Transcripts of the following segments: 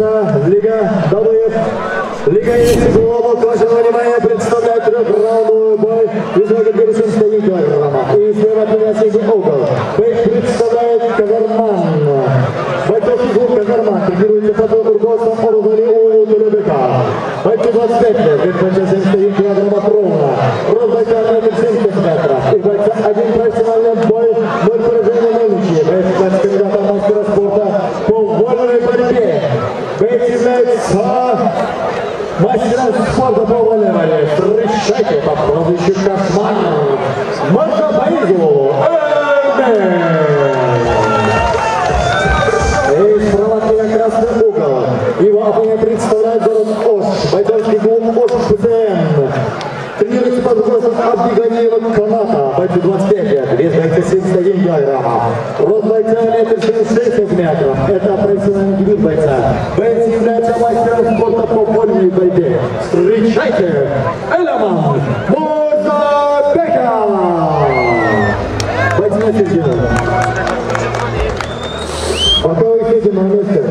Лига ДВФ. Лига Ефиглова, к вашему вниманию, представляет трехраундовый бой. Визуально Гершин стоит килограмма. И слева от меня сидит угол. Бой представляет Казарман. Бойцов фигур Казарман. Тренируется под руководством Орузали Уэлл Тулебека. Бойцу 25 лет. Вес бойца 71 килограммов ровно. Рост бойца 1,70 метров. И бойца один профессиональный бой. 0 поражений, 0 ничьи. Боец кандидата мастера спорта по вольной борьбе. Боец является мастером спорта по вольной борьбе. Встречайте по прозвищу Кошмар Маркабаизу И справа от меня красный угол. Его оппонент представляет город Ош. Бойцовский клуб Ош ПТМ. Тренируется под руководством Абдиганиева Каната. Бойцу 25 лет. Вес бойца 71 килограммов. Рост бойца 1,76 сантиметров. Это профессиональный дебют бойца. Боец является мастером спорта по вольной борьбе. Встречайте Элеман Мурзабека! Бойцы на середину. Пока вы сидите на месте.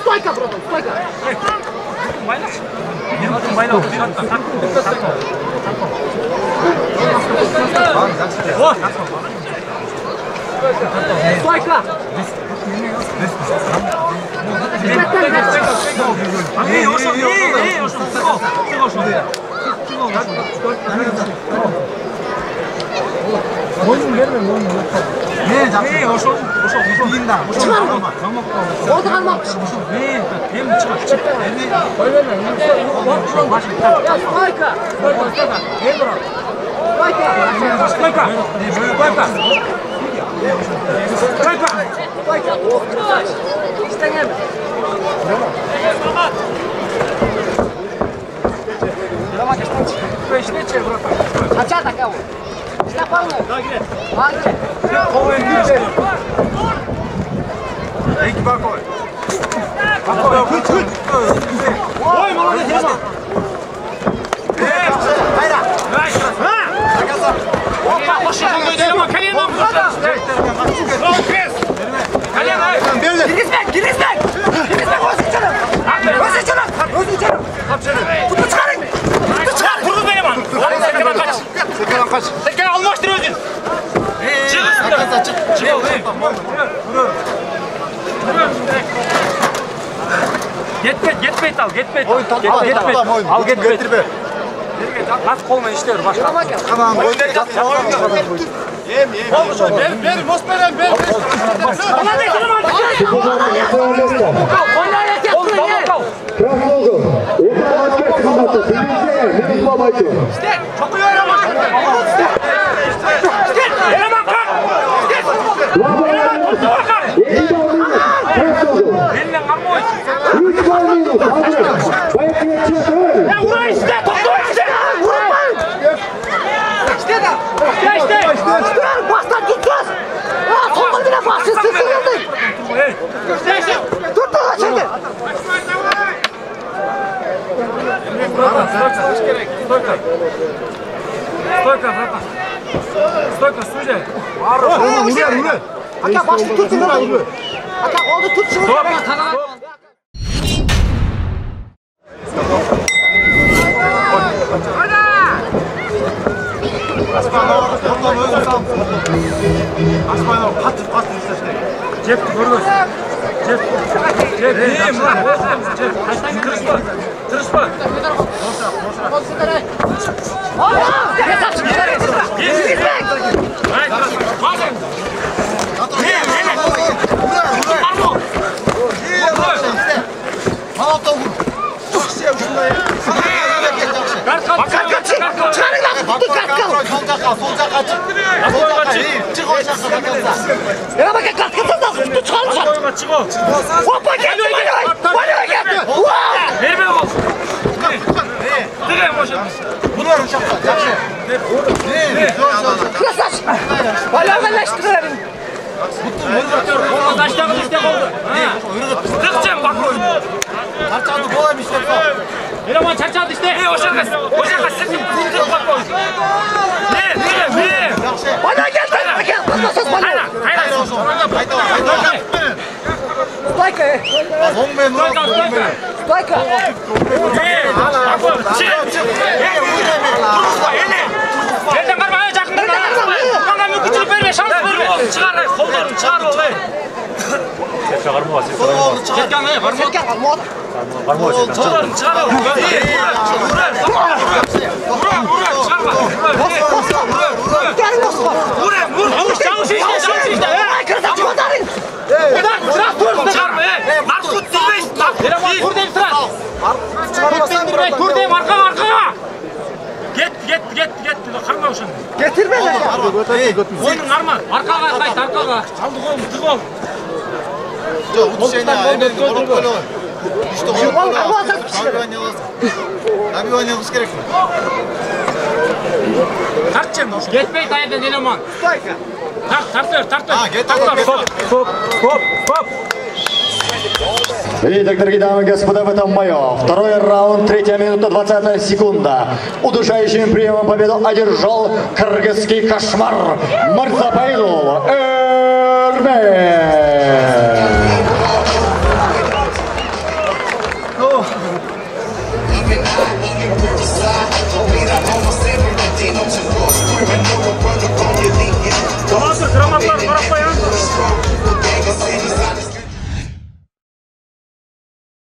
Стойка, братан, стойка! Стойка! Хачата кого? Стопану. Магре. Эй, бакой. Ой, молодец, Дима. Эй, айда. Найс. Заказал. Опа. Gitmeyin al, gitmeyin. Oyun tatlı. Al gitmeyin. Nasıl kolmayın işte başka. Tamam. Ver, Mosper'den ver. Bana ne kılım artık? Красный угол. Удар ответ комната. Бензин. Минус Бабайчук. Çok iyi oynamış. Eleman kalk. Красный угол. Benimle kalma oyun. 3 gol minus. Ya vurun işte, toplu işte. Vurun. İşte de. İşte. Baştan gitmez. Topal bile başsız sıkıldı. Dur şimdi. Stойka, suđe. Urar. Aka başını tut şimdi. Aka oldu tut şimdi. Cep, görürüz. Cep. Cep. Tırışma. Ya bak kalkın da çıkar. Hoppa gel. Bana gel. Verme o. Dıgayım hoşum. Bunlar uçaklar. Yaxşı. Yasaş. Bana birleştirelim. Taşlarımız işte oldu. Tıkçım bak oyun. Harçandı kolayım işte. Eleman çarçadı işte. Hoşa kas. Tık bak oyun. Ne? Bana gel. Basas bana. Hayır. Stayka. Stayka. Nereden varmaya yakındır lan? Bana mümkünçülük verme, şans verme. Çıkar, kollarını çıkar o. Sen çıkarma var, sen çıkarma var. Çetkan ne? Var mı? Var mı? Kollarını çıkar o. Vur. Çalış işte. Kırda çıkarın. Çıkarma. Narkut dinleyin. Vur deyim sıra. Vur deyim arkana. Git. Kırma o şimdi. Getir beni. Oyunun arma. Arkağa kayıt. Aldık oğlum. Tık ol. İşte abi oynayalım gerek mi? Tartçım. Gitmeyin dayıdan eleman. Tartır. Ha, git. Стоп. Итак, дорогие дамы и господа, в этом бою второй раунд, 3 минута 20 секунда. Удушающим приемом победу одержал кыргызский кошмар Мырзапайлов Эрмен.